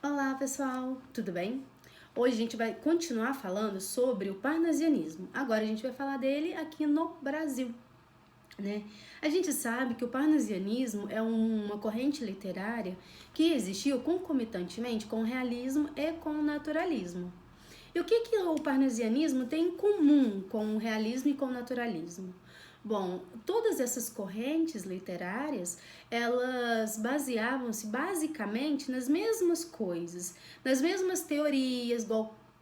Olá pessoal, tudo bem? Hoje a gente vai continuar falando sobre o parnasianismo. Agora a gente vai falar dele aqui no Brasil, né? A gente sabe que o parnasianismo é uma corrente literária que existiu concomitantemente com o realismo e com o naturalismo. E o que o parnasianismo tem em comum com o realismo e com o naturalismo? Bom, todas essas correntes literárias, elas baseavam-se basicamente nas mesmas coisas, nas mesmas teorias,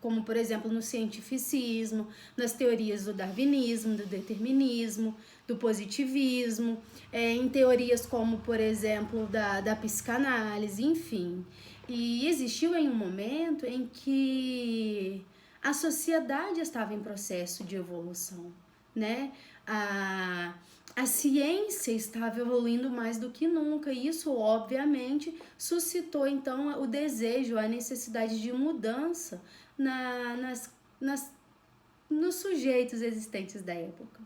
como por exemplo no cientificismo, nas teorias do darwinismo, do determinismo, do positivismo, em teorias como por exemplo da psicanálise, enfim. E existiu em um momento em que a sociedade estava em processo de evolução, né? A ciência estava evoluindo mais do que nunca, e isso obviamente suscitou então o desejo, a necessidade de mudança nas, nos sujeitos existentes da época.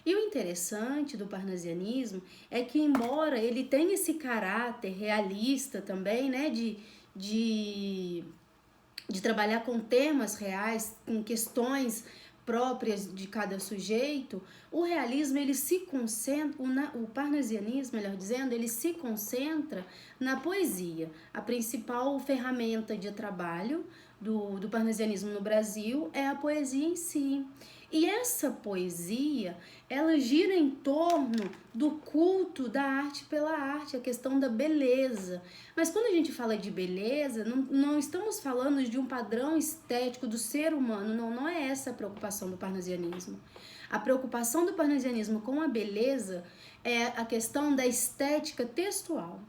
E o interessante do parnasianismo é que, embora ele tenha esse caráter realista também, né, de trabalhar com temas reais, com questões próprias de cada sujeito, o realismo ele se concentra, o parnasianismo, melhor dizendo, ele se concentra na poesia. A principal ferramenta de trabalho do parnasianismo no Brasil é a poesia em si. E essa poesia, ela gira em torno do culto da arte pela arte, a questão da beleza. Mas quando a gente fala de beleza, não estamos falando de um padrão estético do ser humano, não é essa a preocupação do parnasianismo. A preocupação do parnasianismo com a beleza é a questão da estética textual.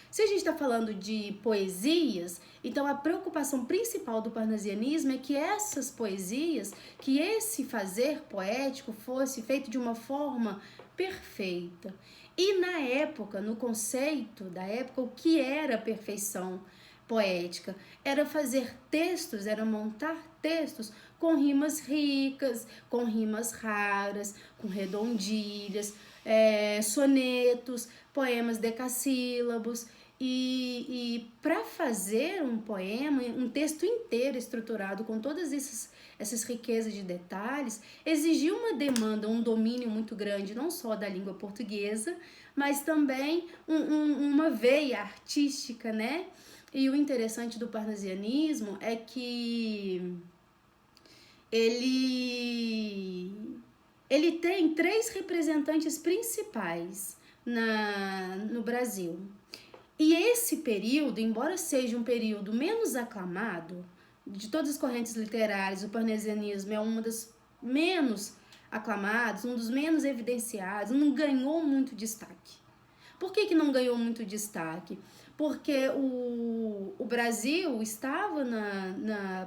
Se a gente está falando de poesias, então a preocupação principal do parnasianismo é que essas poesias, que esse fazer poético fosse feito de uma forma perfeita. E na época, no conceito da época, o que era perfeição poética? Era fazer textos, era montar textos com rimas ricas, com rimas raras, com redondilhas, sonetos, poemas decassílabos. E para fazer um poema, um texto inteiro estruturado com todas essas riquezas de detalhes, exigiu uma demanda, um domínio muito grande, não só da língua portuguesa, mas também uma veia artística, né? E o interessante do parnasianismo é que ele, ele tem três representantes principais no Brasil. E esse período, embora seja um período menos aclamado, de todas as correntes literárias, o parnasianismo é uma das menos aclamados, um dos menos evidenciados, não ganhou muito destaque. Por que não ganhou muito destaque? Porque o Brasil estava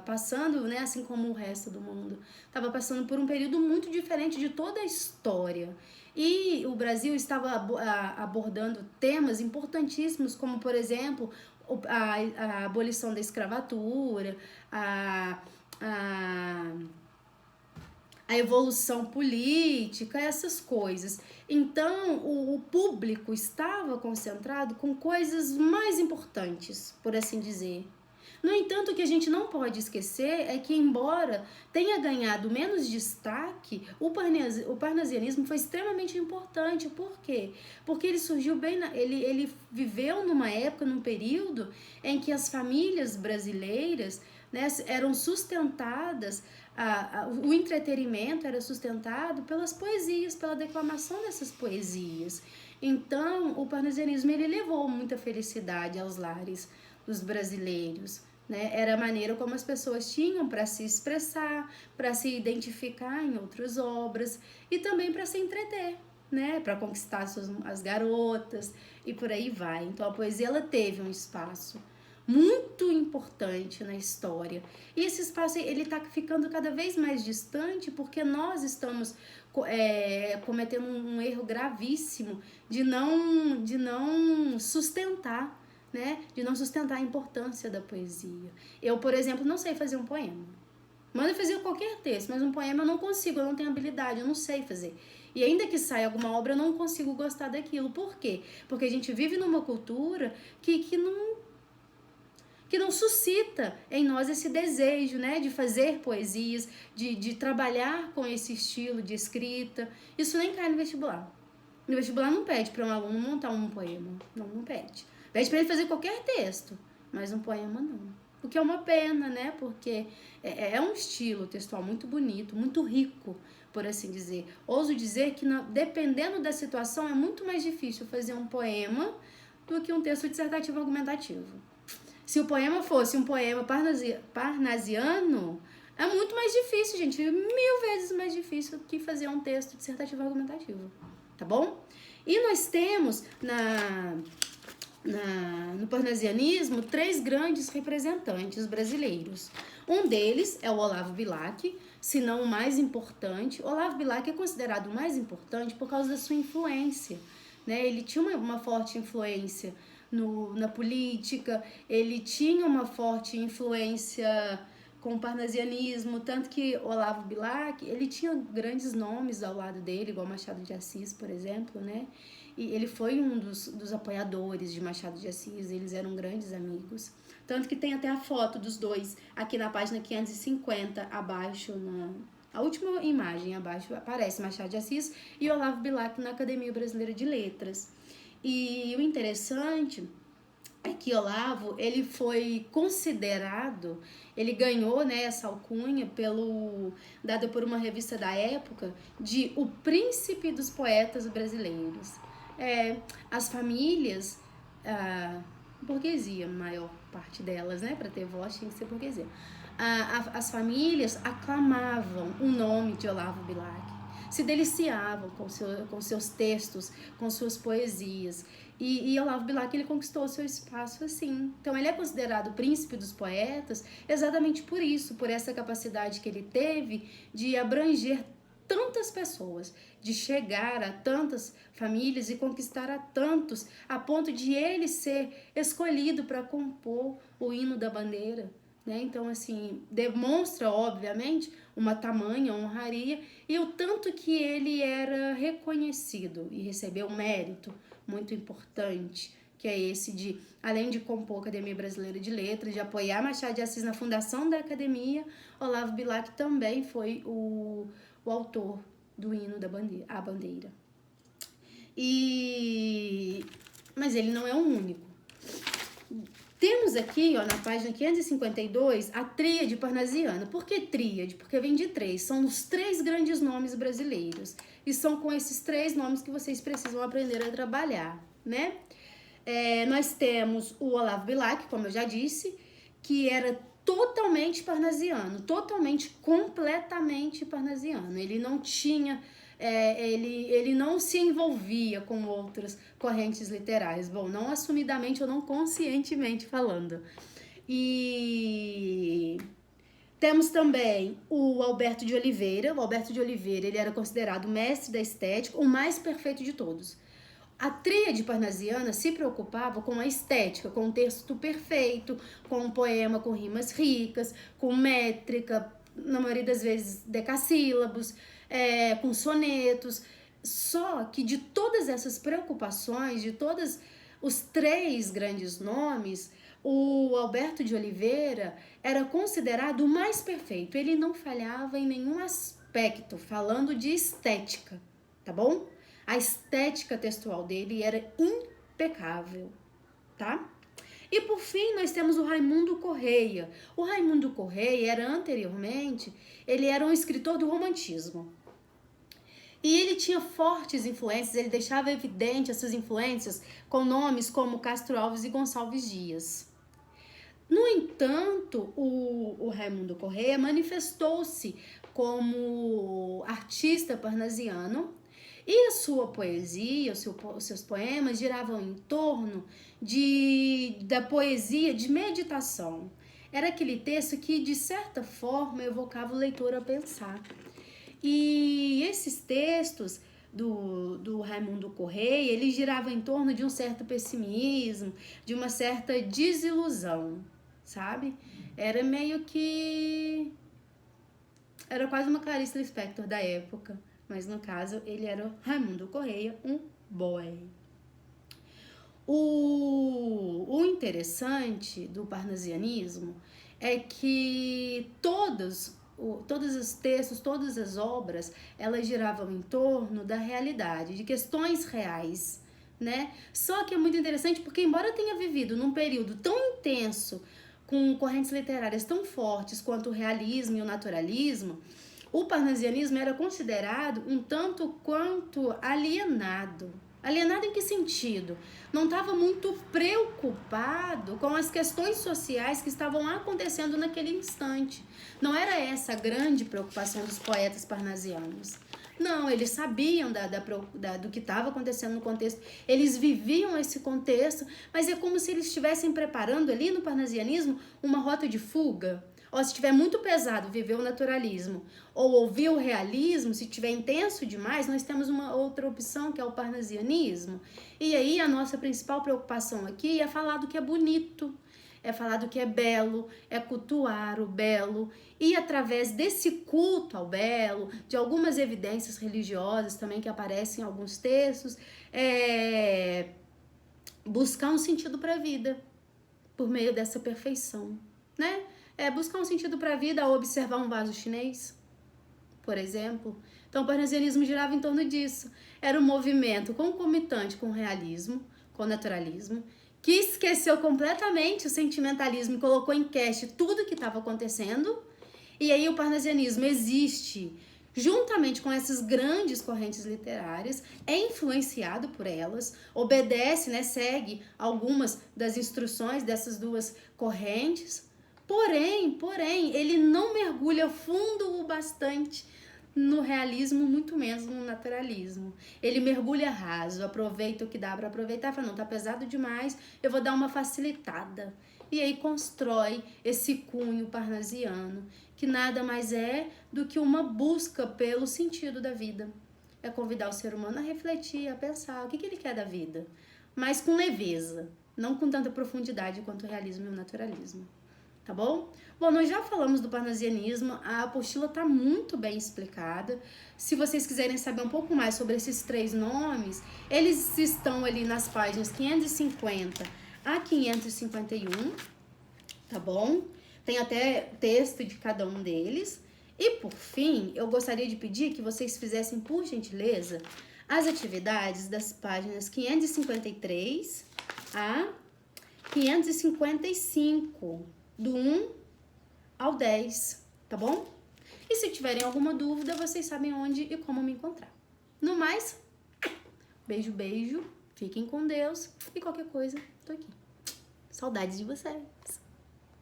passando, né, assim como o resto do mundo, estava passando por um período muito diferente de toda a história. E o Brasil estava abordando temas importantíssimos, como, por exemplo, a abolição da escravatura, a evolução política, essas coisas. Então, o público estava concentrado com coisas mais importantes, por assim dizer. No entanto, o que a gente não pode esquecer é que, embora tenha ganhado menos destaque, o parnasianismo foi extremamente importante. Por quê? Porque ele surgiu ele viveu numa época, num período em que as famílias brasileiras, né, eram sustentadas, o entretenimento era sustentado pelas poesias, pela declamação dessas poesias. Então, o parnasianismo ele levou muita felicidade aos lares dos brasileiros. Né? Era a maneira como as pessoas tinham para se expressar, para se identificar em outras obras e também para se entreter, né? Para conquistar as garotas e por aí vai. Então a poesia ela teve um espaço muito importante na história. E esse espaço ele está ficando cada vez mais distante porque nós estamos cometendo um erro gravíssimo de não sustentar, né? De não sustentar a importância da poesia. Eu, por exemplo, não sei fazer um poema. Manda fazer qualquer texto, mas um poema eu não consigo, eu não tenho habilidade, eu não sei fazer. E ainda que saia alguma obra, eu não consigo gostar daquilo. Por quê? Porque a gente vive numa cultura que que não suscita em nós esse desejo, né, de fazer poesias, de trabalhar com esse estilo de escrita. Isso nem cai no vestibular. No vestibular não pede para um aluno montar um poema, não pede. Pede para ele fazer qualquer texto, mas um poema não. O que é uma pena, né? Porque é um estilo textual muito bonito, muito rico, por assim dizer. Ouso dizer que, dependendo da situação, é muito mais difícil fazer um poema do que um texto dissertativo argumentativo. Se o poema fosse um poema parnasiano, é muito mais difícil, gente. 1000 vezes mais difícil que fazer um texto dissertativo argumentativo. Tá bom? E nós temos no parnasianismo 3 grandes representantes brasileiros. Um deles é o Olavo Bilac, se não o mais importante. Olavo Bilac é considerado o mais importante por causa da sua influência, né? Ele tinha uma forte influência na política, ele tinha uma forte influência com o parnasianismo, tanto que Olavo Bilac, ele tinha grandes nomes ao lado dele, igual Machado de Assis, por exemplo, né? E ele foi um dos apoiadores de Machado de Assis, eles eram grandes amigos. Tanto que tem até a foto dos dois aqui na página 550, abaixo, a última imagem abaixo, aparece Machado de Assis e Olavo Bilac na Academia Brasileira de Letras. E o interessante é que Olavo, ele foi considerado, ele ganhou, né, essa alcunha dada por uma revista da época, de o príncipe dos poetas brasileiros. As famílias, burguesia, a maior parte delas, né, para ter voz tinha que ser burguesia. As famílias aclamavam o nome de Olavo Bilac, se deliciavam com seus textos, com suas poesias. E Olavo Bilac, ele conquistou o seu espaço assim. Então, ele é considerado o príncipe dos poetas exatamente por isso, por essa capacidade que ele teve de abranger tantas pessoas, de chegar a tantas famílias e conquistar a tantos, a ponto de ele ser escolhido para compor o hino da bandeira, né? Então, assim, demonstra, obviamente, uma tamanha honraria e o tanto que ele era reconhecido e recebeu um mérito muito importante, que é esse de, além de compor a Academia Brasileira de Letras, de apoiar Machado de Assis na fundação da academia, Olavo Bilac também foi o autor do hino a bandeira. Mas ele não é o único. Temos aqui, ó, na página 552, a tríade parnasiana. Por que tríade? Porque vem de 3. São os 3 grandes nomes brasileiros. E são com esses 3 nomes que vocês precisam aprender a trabalhar, né? Nós temos o Olavo Bilac, como eu já disse, que era totalmente parnasiano, completamente parnasiano. Ele não tinha... ele não se envolvia com outras correntes literárias. Bom, não assumidamente ou não conscientemente falando. E temos também o Alberto de Oliveira. O Alberto de Oliveira, ele era considerado o mestre da estética, o mais perfeito de todos. A tríade parnasiana se preocupava com a estética, com um texto perfeito, com um poema com rimas ricas, com métrica, na maioria das vezes decassílabos, com sonetos. Só que de todas essas preocupações, de todos os 3 grandes nomes, o Alberto de Oliveira era considerado o mais perfeito. Ele não falhava em nenhum aspecto, falando de estética, tá bom? A estética textual dele era impecável, tá? E por fim, nós temos o Raimundo Correia. O Raimundo Correia era anteriormente, ele era um escritor do romantismo. E ele tinha fortes influências, ele deixava evidente essas influências com nomes como Castro Alves e Gonçalves Dias. No entanto, o Raimundo Correia manifestou-se como artista parnasiano e a sua poesia, os seus poemas giravam em torno da poesia de meditação. Era aquele texto que, de certa forma, evocava o leitor a pensar. E esses textos do Raimundo Correia, ele girava em torno de um certo pessimismo, de uma certa desilusão, sabe? Era meio que... era quase uma Clarice Lispector da época, mas no caso ele era o Raimundo Correia, um boy. O interessante do parnasianismo é que todos os textos, todas as obras, elas giravam em torno da realidade, de questões reais, né? Só que é muito interessante porque, embora tenha vivido num período tão intenso, com correntes literárias tão fortes quanto o realismo e o naturalismo, o parnasianismo era considerado um tanto quanto alienado. Alienado em que sentido? Não estava muito preocupado com as questões sociais que estavam acontecendo naquele instante. Não era essa a grande preocupação dos poetas parnasianos. Não, eles sabiam do que estava acontecendo no contexto, eles viviam esse contexto, mas é como se eles estivessem preparando ali no parnasianismo uma rota de fuga. Ou se estiver muito pesado viver o naturalismo ou ouvir o realismo, se estiver intenso demais, nós temos uma outra opção que é o parnasianismo. E aí a nossa principal preocupação aqui é falar do que é bonito, é falar do que é belo, é cultuar o belo. E através desse culto ao belo, de algumas evidências religiosas também que aparecem em alguns textos, buscar um sentido para a vida por meio dessa perfeição, né? Buscar um sentido para a vida ao observar um vaso chinês, por exemplo. Então, o parnasianismo girava em torno disso. Era um movimento concomitante com o realismo, com o naturalismo, que esqueceu completamente o sentimentalismo e colocou em questão tudo que estava acontecendo. E aí o parnasianismo existe juntamente com essas grandes correntes literárias, é influenciado por elas, obedece, né, segue algumas das instruções dessas duas correntes. Porém, ele não mergulha fundo o bastante no realismo, muito menos no naturalismo. Ele mergulha raso, aproveita o que dá para aproveitar, fala, não, tá pesado demais, eu vou dar uma facilitada. E aí constrói esse cunho parnasiano, que nada mais é do que uma busca pelo sentido da vida. É convidar o ser humano a refletir, a pensar o que ele quer da vida, mas com leveza, não com tanta profundidade quanto o realismo e o naturalismo. Tá bom? Bom, nós já falamos do parnasianismo, a apostila está muito bem explicada. Se vocês quiserem saber um pouco mais sobre esses três nomes, eles estão ali nas páginas 550 a 551, tá bom? Tem até texto de cada um deles. E por fim, eu gostaria de pedir que vocês fizessem, por gentileza, as atividades das páginas 553 a 555. Do 1 ao 10, tá bom? E se tiverem alguma dúvida, vocês sabem onde e como me encontrar. No mais, beijo, beijo, fiquem com Deus e qualquer coisa, tô aqui. Saudades de vocês.